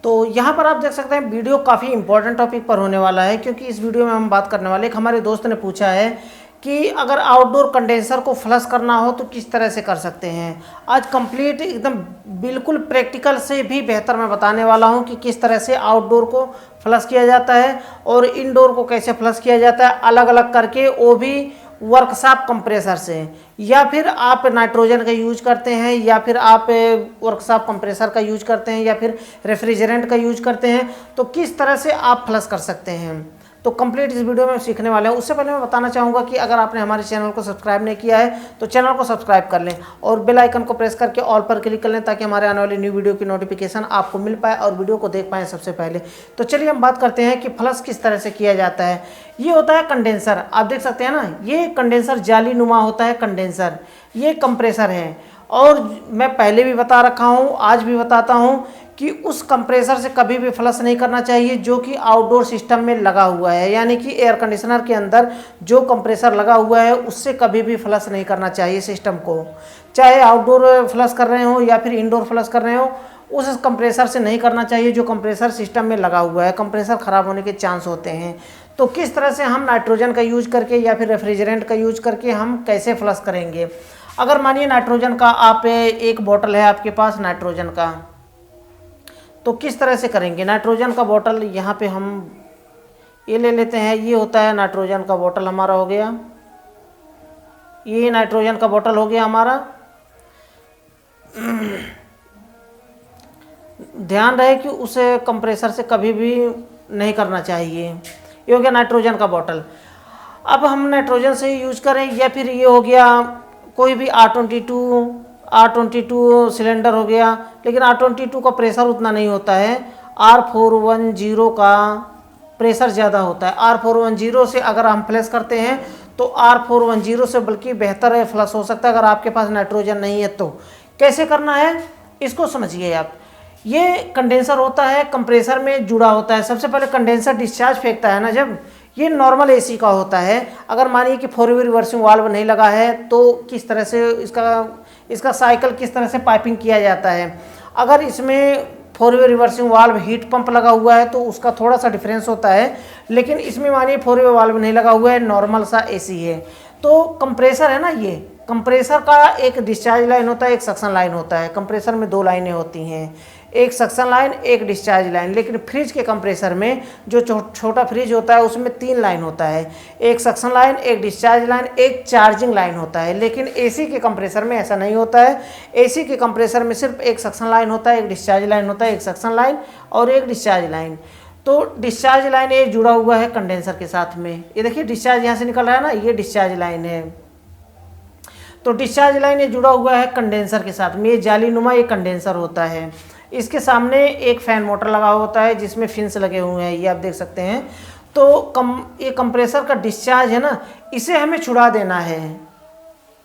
तो यहाँ पर आप देख सकते हैं वीडियो काफ़ी इंपॉर्टेंट टॉपिक पर होने वाला है, क्योंकि इस वीडियो में हम बात करने वाले, एक हमारे दोस्त ने पूछा है कि अगर आउटडोर कंडेंसर को फ्लश करना हो तो किस तरह से कर सकते हैं। आज कंप्लीट एकदम बिल्कुल प्रैक्टिकल से भी बेहतर मैं बताने वाला हूं कि किस तरह से आउटडोर को फ्लश किया जाता है और इनडोर को कैसे फ्लश किया जाता है, अलग अलग करके, वो भी वर्कशॉप कंप्रेसर से। या फिर आप नाइट्रोजन का यूज करते हैं, या फिर आप वर्कशॉप कंप्रेसर का यूज करते हैं, या फिर रेफ्रिजरेंट का यूज करते हैं, तो किस तरह से आप फ्लश कर सकते हैं, तो कंप्लीट इस वीडियो में सीखने वाले हैं। उससे पहले मैं बताना चाहूँगा कि अगर आपने हमारे चैनल को सब्सक्राइब नहीं किया है तो चैनल को सब्सक्राइब कर लें और बेल आइकन को प्रेस करके ऑल पर क्लिक कर लें, ताकि हमारे आने वाली न्यू वीडियो की नोटिफिकेशन आपको मिल पाए और वीडियो को देख पाएँ सबसे पहले। तो चलिए हम बात करते हैं कि फ्लश किस तरह से किया जाता है। ये होता है कंडेंसर, आप देख सकते हैं ना, ये कंडेंसर जाली नुमा होता है कंडेंसर, ये कंप्रेसर है। और मैं पहले भी बता रखा हूँ, आज भी बताता हूँ कि उस कंप्रेसर से कभी भी फ्लश नहीं करना चाहिए जो कि आउटडोर सिस्टम में लगा हुआ है, यानी कि एयर कंडीशनर के अंदर जो कंप्रेसर लगा हुआ है उससे कभी भी फ्लश नहीं करना चाहिए सिस्टम को। चाहे आउटडोर फ्लश कर रहे हो या फिर इंडोर फ्लश कर रहे हो, उस कंप्रेसर से नहीं करना चाहिए जो कंप्रेसर सिस्टम में लगा हुआ है। कंप्रेसर ख़राब होने के चांस होते हैं। तो किस तरह से हम नाइट्रोजन का यूज करके या फिर रेफ्रिजरेंट का यूज करके हम कैसे फ्लश करेंगे। अगर मानिए नाइट्रोजन का आप एक बोतल है आपके पास नाइट्रोजन का, तो किस तरह से करेंगे। नाइट्रोजन का बोतल यहाँ पे हम ये ले लेते हैं, ये होता है नाइट्रोजन का बोतल हमारा हो गया, ये नाइट्रोजन का बोतल हो गया हमारा। ध्यान रहे कि उसे कंप्रेसर से कभी भी नहीं करना चाहिए। ये हो गया नाइट्रोजन का बोतल। अब हम नाइट्रोजन से यूज करें, या फिर ये हो गया कोई भी R22 सिलेंडर हो गया, लेकिन R22 का प्रेशर उतना नहीं होता है, R410 का प्रेशर ज़्यादा होता है। R410 से अगर हम फ्लश करते हैं तो R410 से बल्कि बेहतर फ्लश हो सकता है अगर आपके पास नाइट्रोजन नहीं है तो। कैसे करना है इसको समझिए आप। ये कंडेंसर होता है, कंप्रेसर में जुड़ा होता है। सबसे पहले कंडेंसर डिस्चार्ज फेंकता है ना, जब ये नॉर्मल एसी का होता है। अगर मानिए कि 4 वे रिवर्सिंग वाल्व नहीं लगा है तो किस तरह से इसका साइकिल किस तरह से पाइपिंग किया जाता है। अगर इसमें 4 वे रिवर्सिंग वाल्व हीट पंप लगा हुआ है तो उसका थोड़ा सा डिफरेंस होता है, लेकिन इसमें मानिए 4 वे वाल्व नहीं लगा हुआ है, नॉर्मल सा एसी है। तो कंप्रेसर है ना, ये कंप्रेसर का एक डिस्चार्ज लाइन होता है, एक सक्शन लाइन होता है। कंप्रेसर में 2 लाइनें होती हैं, एक सक्शन लाइन एक डिस्चार्ज लाइन। लेकिन फ्रिज के कंप्रेसर में जो छोटा फ्रिज होता है उसमें 3 लाइन होता है, एक सक्शन लाइन, एक डिस्चार्ज लाइन, एक चार्जिंग लाइन होता है। लेकिन एसी के कंप्रेसर में ऐसा नहीं होता है। एसी के कंप्रेसर में सिर्फ एक सक्शन लाइन होता है, एक डिस्चार्ज लाइन होता है, एक सक्शन लाइन और एक डिस्चार्ज लाइन। तो डिस्चार्ज लाइन ये जुड़ा हुआ है कंडेंसर के साथ में। ये देखिए डिस्चार्ज यहाँ से निकल रहा है ना, ये डिस्चार्ज लाइन है। तो डिस्चार्ज लाइन ये जुड़ा हुआ है कंडेंसर के साथ में, ये जाली नुमा ये कंडेंसर होता है। इसके सामने एक फैन मोटर लगा होता है जिसमें फिन्स लगे हुए हैं, ये आप देख सकते हैं। तो ये कंप्रेसर का डिस्चार्ज है ना, इसे हमें छुड़ा देना है।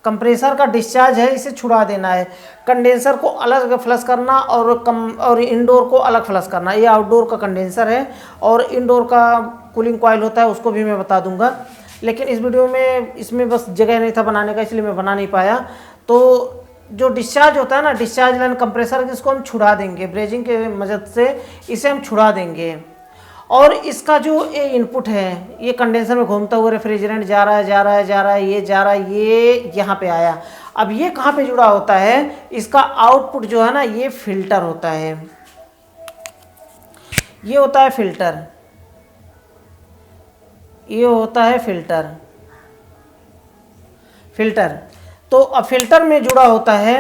कंप्रेसर का डिस्चार्ज है, इसे छुड़ा देना है। कंडेंसर को अलग फ्लश करना और इंडोर को अलग फ्लश करना। ये आउटडोर का कंडेंसर है और इंडोर का कूलिंग कॉइल होता है, उसको भी मैं बता दूंगा। लेकिन इस वीडियो में इसमें बस जगह नहीं था बनाने का, इसलिए मैं बना नहीं पाया। तो जो डिस्चार्ज होता है ना, डिस्चार्ज लाइन कंप्रेसर, इसको हम छुड़ा देंगे ब्रेजिंग के मदद से, इसे हम छुड़ा देंगे। और इसका जो ये इनपुट है, ये कंडेंसर में घूमता हुआ रेफ्रिजरेंट जा रहा है, ये यहाँ पे आया। अब ये कहाँ पे जुड़ा होता है, इसका आउटपुट जो है ना, ये फिल्टर होता है, ये होता है फिल्टर, ये होता है फिल्टर। तो अब फिल्टर में जुड़ा होता है,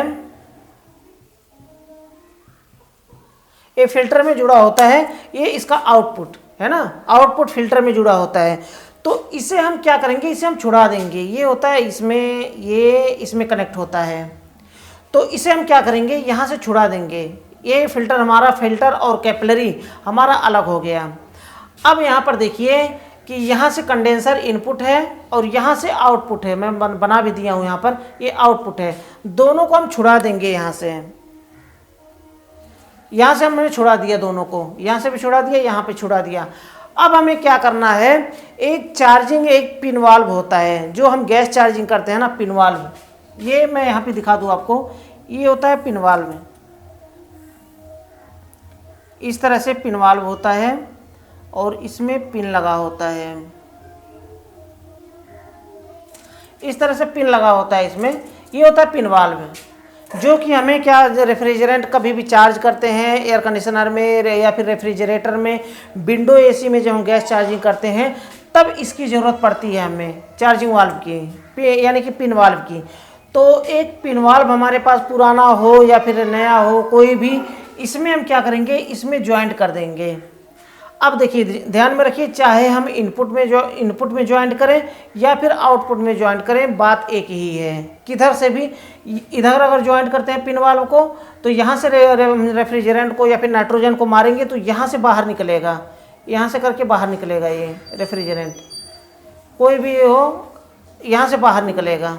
ये फिल्टर में जुड़ा होता है, ये इसका आउटपुट है ना, आउटपुट फिल्टर में जुड़ा होता है। तो इसे हम क्या करेंगे, इसे हम छुड़ा देंगे। ये होता है इसमें, ये इसमें कनेक्ट होता है। तो इसे हम क्या करेंगे, यहाँ से छुड़ा देंगे। ये फिल्टर हमारा, फिल्टर और कैपिलरी हमारा अलग हो गया। अब यहाँ पर देखिए कि यहाँ से कंडेंसर इनपुट है और यहाँ से आउटपुट है। मैं बना भी दिया हूँ यहाँ पर, ये आउटपुट है। दोनों को हम छुड़ा देंगे यहाँ से हमने छुड़ा दिया दोनों को, यहाँ से भी छुड़ा दिया, यहाँ पे छुड़ा दिया। अब हमें क्या करना है, एक चार्जिंग एक पिन वाल्व होता है जो हम गैस चार्जिंग करते हैं ना, पिन वाल्व। ये मैं यहाँ पे दिखा दूँ आपको, ये होता है पिन वाल्व। इस तरह से पिन वाल्व होता है और इसमें पिन लगा होता है, इस तरह से पिन लगा होता है इसमें। ये होता है पिन वाल्व, जो कि हमें क्या, रेफ्रिजरेंट कभी भी चार्ज करते हैं एयर कंडीशनर में या फिर रेफ्रिजरेटर में, विंडो एसी में जब हम गैस चार्जिंग करते हैं तब इसकी ज़रूरत पड़ती है हमें, चार्जिंग वाल्व की, यानी कि पिन वाल्व की। तो एक पिन वाल्व हमारे पास पुराना हो या फिर नया हो कोई भी, इसमें हम क्या करेंगे, इसमें ज्वाइंट कर देंगे। अब देखिए ध्यान में रखिए, चाहे हम इनपुट में ज्वाइंट करें या फिर आउटपुट में ज्वाइंट करें, बात एक ही है। किधर से भी, इधर अगर ज्वाइंट करते हैं पिन वाल्व को तो यहाँ से रेफ्रिजरेंट को या फिर नाइट्रोजन को मारेंगे तो यहाँ से बाहर निकलेगा, यहाँ से करके बाहर निकलेगा ये रेफ्रिजरेंट, कोई भी हो यहाँ से बाहर निकलेगा,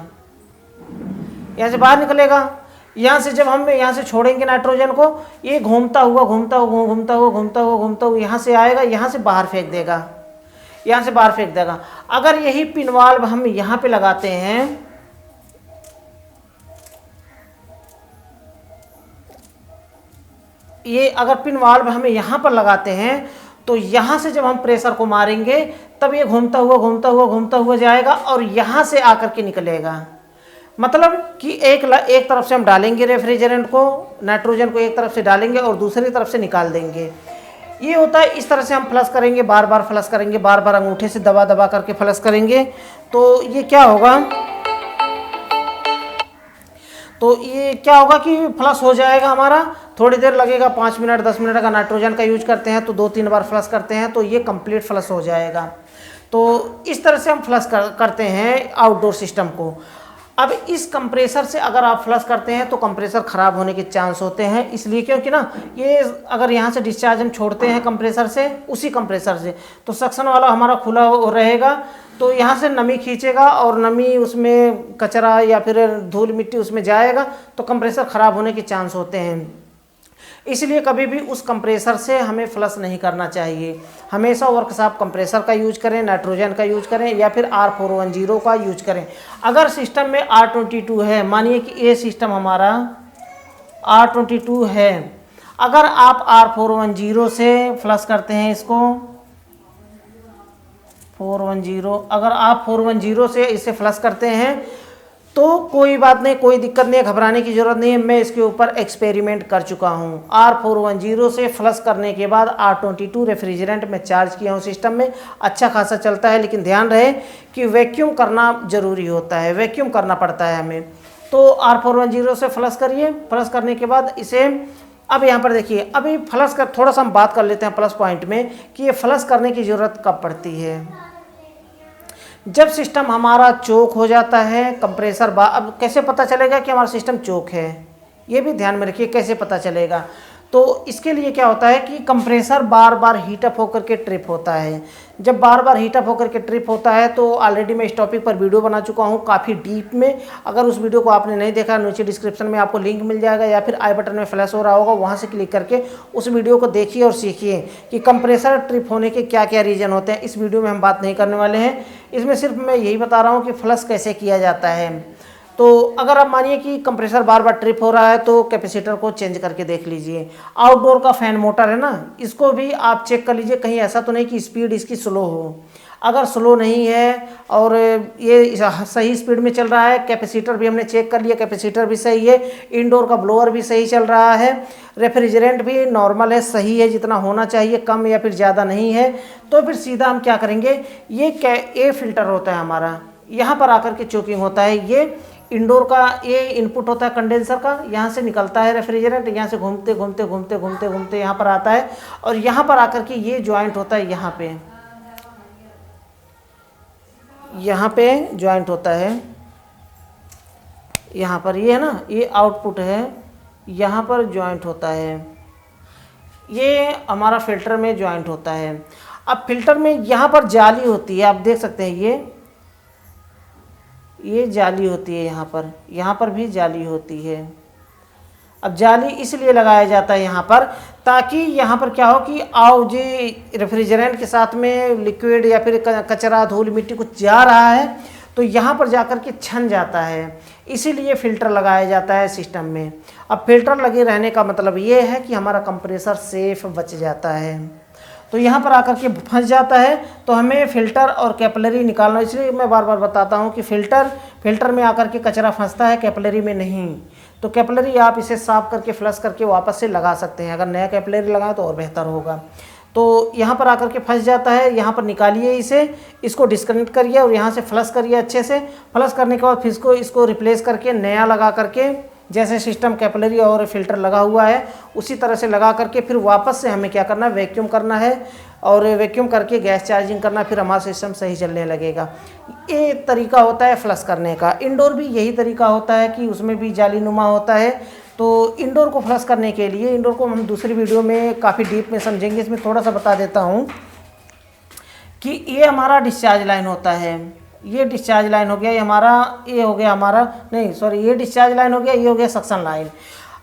यहाँ से बाहर निकलेगा। यहाँ से जब हम यहाँ से छोड़ेंगे नाइट्रोजन को, ये घूमता हुआ यहाँ से आएगा, यहाँ से बाहर फेंक देगा, यहाँ से बाहर फेंक देगा। अगर यही पिन वाल्व हम यहाँ पे लगाते हैं, ये अगर पिन वाल्व हमें यहाँ पर लगाते हैं तो यहाँ से जब हम प्रेशर को मारेंगे तब ये घूमता हुआ जाएगा और यहाँ से आकर के निकलेगा। मतलब कि एक तरफ से हम डालेंगे रेफ्रिजरेंट को, नाइट्रोजन को एक तरफ से डालेंगे और दूसरी तरफ से निकाल देंगे। ये होता है, इस तरह से हम फ्लश करेंगे, बार बार फ्लश करेंगे, बार बार अंगूठे से दबा दबा करके फ्लश करेंगे। तो ये क्या होगा, कि फ्लश हो जाएगा हमारा। थोड़ी देर लगेगा, 5 मिनट 10 मिनट। अगर नाइट्रोजन का यूज करते हैं तो 2-3 बार फ्लश करते हैं तो ये कंप्लीट फ्लश हो जाएगा। तो इस तरह से हम फ्लश करते हैं आउटडोर सिस्टम को। अब इस कंप्रेसर से अगर आप फ्लश करते हैं तो कंप्रेसर ख़राब होने के चांस होते हैं, इसलिए क्योंकि ना ये अगर यहाँ से डिस्चार्ज हम छोड़ते हैं कंप्रेसर से, उसी कंप्रेसर से, तो सक्शन वाला हमारा खुला रहेगा, तो यहाँ से नमी खींचेगा और नमी उसमें कचरा या फिर धूल मिट्टी उसमें जाएगा तो कंप्रेसर ख़राब होने के चांस होते हैं। इसलिए कभी भी उस कंप्रेसर से हमें फ्लश नहीं करना चाहिए। हमेशा वर्कशॉप कंप्रेसर का यूज करें, नाइट्रोजन का यूज करें या फिर R410 का यूज करें। अगर सिस्टम में R22 है, मानिए कि ये सिस्टम हमारा R22 है, अगर आप R410 से फ्लश करते हैं इसको, 410, अगर आप 410 से इसे फ्लश करते हैं तो कोई बात नहीं, कोई दिक्कत नहीं है, घबराने की ज़रूरत नहीं है। मैं इसके ऊपर एक्सपेरिमेंट कर चुका हूँ। R410 से फ्लश करने के बाद R22 रेफ्रिजरेंट में चार्ज किया हूँ सिस्टम में, अच्छा खासा चलता है। लेकिन ध्यान रहे कि वैक्यूम करना ज़रूरी होता है, वैक्यूम करना पड़ता है हमें। तो R410 से फ्लश करिए। फ्लश करने के बाद इसे, अब यहाँ पर देखिए, अभी फ्लश कर, थोड़ा सा हम बात कर लेते हैं प्लस पॉइंट में कि ये फ्लश करने की ज़रूरत कब पड़ती है। जब सिस्टम हमारा चोक हो जाता है, कंप्रेसर अब कैसे पता चलेगा कि हमारा सिस्टम चोक है, ये भी ध्यान में रखिए कैसे पता चलेगा। तो इसके लिए क्या होता है कि कंप्रेसर बार बार हीटअप होकर के ट्रिप होता है। जब बार बार हीटअप होकर के ट्रिप होता है तो ऑलरेडी मैं इस टॉपिक पर वीडियो बना चुका हूँ काफ़ी डीप में। अगर उस वीडियो को आपने नहीं देखा, नीचे डिस्क्रिप्शन में आपको लिंक मिल जाएगा या फिर आई बटन में फ्लैश हो रहा होगा, वहाँ से क्लिक करके उस वीडियो को देखिए और सीखिए कि कंप्रेसर ट्रिप होने के क्या क्या रीज़न होते हैं। इस वीडियो में हम बात नहीं करने वाले हैं, इसमें सिर्फ मैं यही बता रहा हूँ कि फ्लश कैसे किया जाता है। तो अगर आप मानिए कि कंप्रेसर बार बार ट्रिप हो रहा है तो कैपेसिटर को चेंज करके देख लीजिए। आउटडोर का फैन मोटर है ना, इसको भी आप चेक कर लीजिए, कहीं ऐसा तो नहीं कि स्पीड इसकी स्लो हो। अगर स्लो नहीं है और ये सही स्पीड में चल रहा है, कैपेसिटर भी हमने चेक कर लिया, कैपेसिटर भी सही है, इंडोर का ब्लोअर भी सही चल रहा है, रेफ्रिजरेंट भी नॉर्मल है, सही है जितना होना चाहिए, कम या फिर ज़्यादा नहीं है, तो फिर सीधा हम क्या करेंगे, ये फिल्टर होता है हमारा, यहाँ पर आकर के चोकिंग होता है। ये इंडोर का ये इनपुट होता है कंडेंसर का, यहाँ से निकलता है रेफ्रिजरेंट, यहाँ से घूमते घूमते घूमते घूमते घूमते यहाँ पर आता है और यहाँ पर आकर के ये ज्वाइंट होता है, यहाँ पे ज्वाइंट होता है, यहाँ पर ये है ना, ये आउटपुट है, यहाँ पर ज्वाइंट होता है, ये हमारा फिल्टर में ज्वाइंट होता है। अब फिल्टर में यहाँ पर जाली होती है, आप देख सकते हैं ये जाली होती है, यहाँ पर भी जाली होती है। अब जाली इसलिए लगाया जाता है यहाँ पर ताकि यहाँ पर क्या हो कि जी रेफ्रिजरेंट के साथ में लिक्विड या फिर कचरा धूल मिट्टी कुछ जा रहा है तो यहाँ पर जाकर के छन जाता है, इसीलिए फ़िल्टर लगाया जाता है सिस्टम में। अब फिल्टर लगे रहने का मतलब ये है कि हमारा कंप्रेसर सेफ बच जाता है। तो यहाँ पर आकर के फंस जाता है, तो हमें फ़िल्टर और कैपिलरी निकालना, इसलिए मैं बार बार बताता हूँ कि फ़िल्टर में आकर के कचरा फंसता है, कैपिलरी में नहीं। तो कैपिलरी आप इसे साफ़ करके फ्लश करके वापस से लगा सकते हैं, अगर नया कैपिलरी लगाएं तो और बेहतर होगा। तो यहाँ पर आकर के फंस जाता है, यहाँ पर निकालिए इसे, इसको डिस्कनेक्ट करिए और यहाँ से फ्लश करिए अच्छे से। फ्लश करने के बाद फिर इसको रिप्लेस करके नया लगा करके, जैसे सिस्टम कैपिलरी और फिल्टर लगा हुआ है उसी तरह से लगा करके फिर वापस से हमें क्या करना है, वैक्यूम करना है और वैक्यूम करके गैस चार्जिंग करना, फिर हमारा सिस्टम सही चलने लगेगा। ये तरीका होता है फ्लश करने का। इंडोर भी यही तरीका होता है कि उसमें भी जालीनुमा होता है। तो इंडोर को फ्लश करने के लिए, इंडोर को हम दूसरी वीडियो में काफ़ी डीप में समझेंगे, इसमें थोड़ा सा बता देता हूँ कि ये हमारा डिस्चार्ज लाइन होता है, ये डिस्चार्ज लाइन हो गया, ये हो गया हमारा, नहीं सॉरी, ये डिस्चार्ज लाइन हो गया, ये हो गया सक्शन लाइन।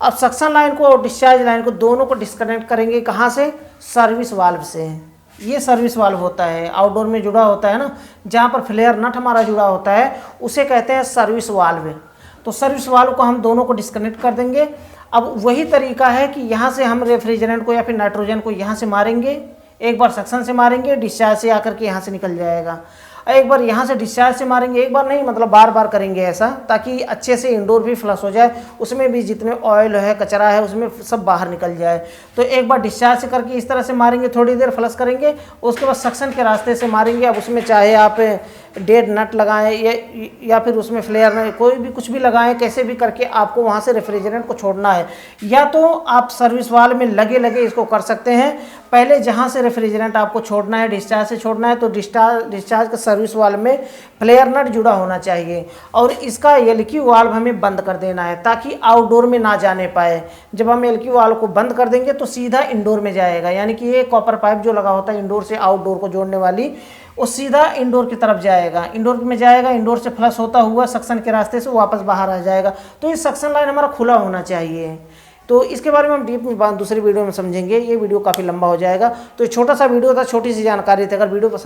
अब सक्शन लाइन को और डिस्चार्ज लाइन को दोनों को डिस्कनेक्ट करेंगे कहाँ से, सर्विस वाल्व से। ये सर्विस वाल्व होता है, आउटडोर में जुड़ा होता है ना, जहाँ पर फ्लेयर नट हमारा जुड़ा होता है उसे कहते हैं सर्विस वाल्व। तो सर्विस वाल्व को हम दोनों को डिस्कनेक्ट कर देंगे। अब वही तरीका है कि यहाँ से हम रेफ्रिजरेंट को या फिर नाइट्रोजन को यहाँ से मारेंगे, एक बार सक्शन से मारेंगे, डिस्चार्ज से आकर के यहाँ से निकल जाएगा। एक बार यहाँ से डिस्चार्ज से मारेंगे, एक बार नहीं मतलब बार बार करेंगे ऐसा, ताकि अच्छे से इंडोर भी फ्लश हो जाए, उसमें भी जितने ऑयल है कचरा है उसमें सब बाहर निकल जाए। तो एक बार डिस्चार्ज से करके इस तरह से मारेंगे, थोड़ी देर फ्लश करेंगे, उसके बाद सक्शन के रास्ते से मारेंगे। अब उसमें चाहे आप डेड नट लगाएं या फिर उसमें फ्लेयर, कोई भी कुछ भी लगाएं, कैसे भी करके आपको वहाँ से रेफ्रिजरेंट को छोड़ना है। या तो आप सर्विस वाल्व में लगे लगे इसको कर सकते हैं, पहले जहाँ से रेफ्रिजरेंट आपको छोड़ना है, डिस्चार्ज से छोड़ना है, तो डिस्चार्ज का सर्विस वाल्व में फ्लेयर नट जुड़ा होना चाहिए और इसका एलक्यू वाल्व हमें बंद कर देना है ताकि आउटडोर में ना जाने पाए। जब हम एलक्यू वाल्व को बंद कर देंगे तो सीधा इंडोर में जाएगा, यानी कि ये कॉपर पाइप जो लगा होता है इंडोर से आउटडोर को जोड़ने वाली, वो सीधा इंडोर की तरफ जाएगा, इंडोर में जाएगा, इंडोर से फ्लश होता हुआ सक्शन के रास्ते से वापस बाहर आ जाएगा। तो ये सक्शन लाइन हमारा खुला होना चाहिए। तो इसके बारे में हम डीप में दूसरी वीडियो में समझेंगे, ये वीडियो काफ़ी लंबा हो जाएगा। तो ये छोटा सा वीडियो था, छोटी सी जानकारी थी। अगर वीडियो पसंद